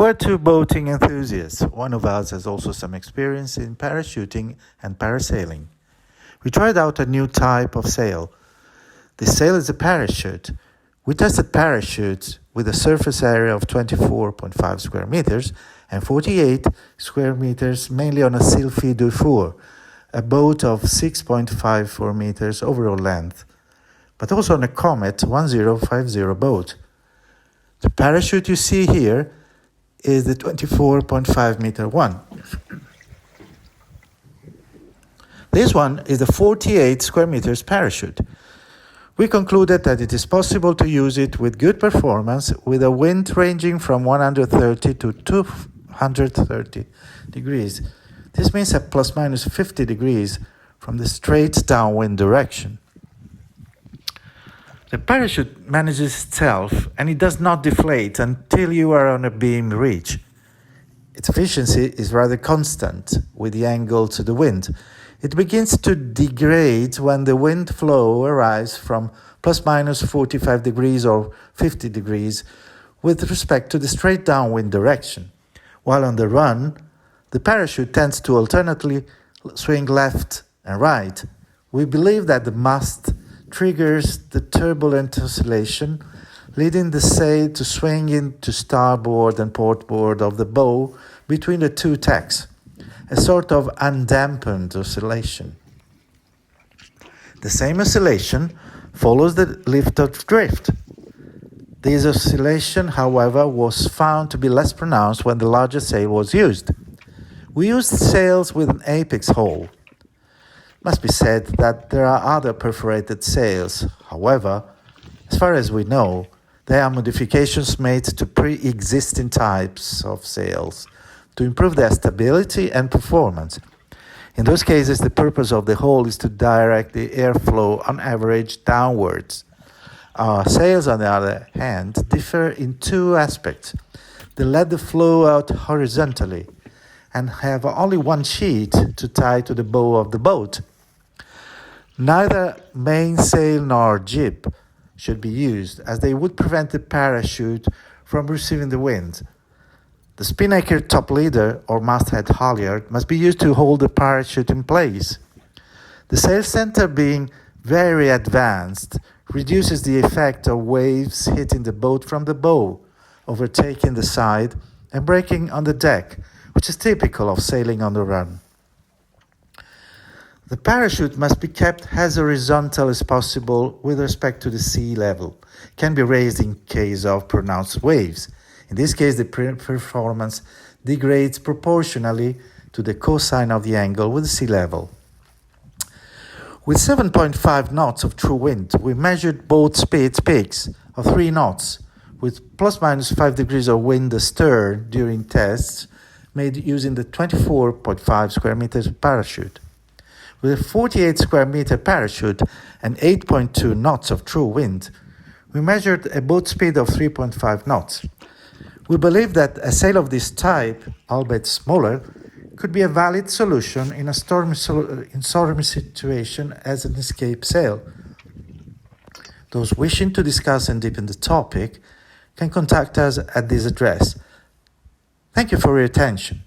We're two boating enthusiasts. One of us has also some experience in parachuting and parasailing. We tried out a new type of sail. The sail is a parachute. We tested parachutes with a surface area of 24.5 square meters and 48 square meters mainly on a Sylphy Dufour, a boat of 6.54 meters overall length, but also on a Comet 1050 boat. The parachute you see here is the 24.5 meter one. This one is the 48 square meters parachute. We concluded that it is possible to use it with good performance with a wind ranging from 130 to 230 degrees. This means a plus minus 50 degrees from the straight downwind direction. The parachute manages itself and it does not deflate until you are on a beam reach. Its efficiency is rather constant with the angle to the wind. It begins to degrade when the wind flow arrives from plus minus 45 degrees or 50 degrees with respect to the straight downwind direction. While on the run, the parachute tends to alternately swing left and right. We believe that the mast triggers the turbulent oscillation, leading the sail to swing into starboard and portboard of the bow between the two tacks, a sort of undampened oscillation. The same oscillation follows the lift of drift. This oscillation, however, was found to be less pronounced when the larger sail was used. We used sails with an apex hole. It must be said that there are other perforated sails. However, as far as we know, they are modifications made to pre-existing types of sails to improve their stability and performance. In those cases, the purpose of the hole is to direct the airflow on average downwards. Our sails, on the other hand, differ in two aspects. They let the flow out horizontally and have only one sheet to tie to the bow of the boat. Neither mainsail nor jib should be used, as they would prevent the parachute from receiving the wind. The spinnaker top leader or masthead halyard must be used to hold the parachute in place. The sail center being very advanced reduces the effect of waves hitting the boat from the bow, overtaking the side and breaking on the deck, which is typical of sailing on the run. The parachute must be kept as horizontal as possible with respect to the sea level. It can be raised in case of pronounced waves. In this case, the performance degrades proportionally to the cosine of the angle with the sea level. With 7.5 knots of true wind, we measured boat speed peaks of 3 knots, with plus minus 5 degrees of wind astern during tests made using the 24.5 square meters parachute. With a 48 square meter parachute and 8.2 knots of true wind, we measured a boat speed of 3.5 knots. We believe that a sail of this type, albeit smaller, could be a valid solution in a stormy situation as an escape sail. Those wishing to discuss and deepen the topic can contact us at this address. Thank you for your attention.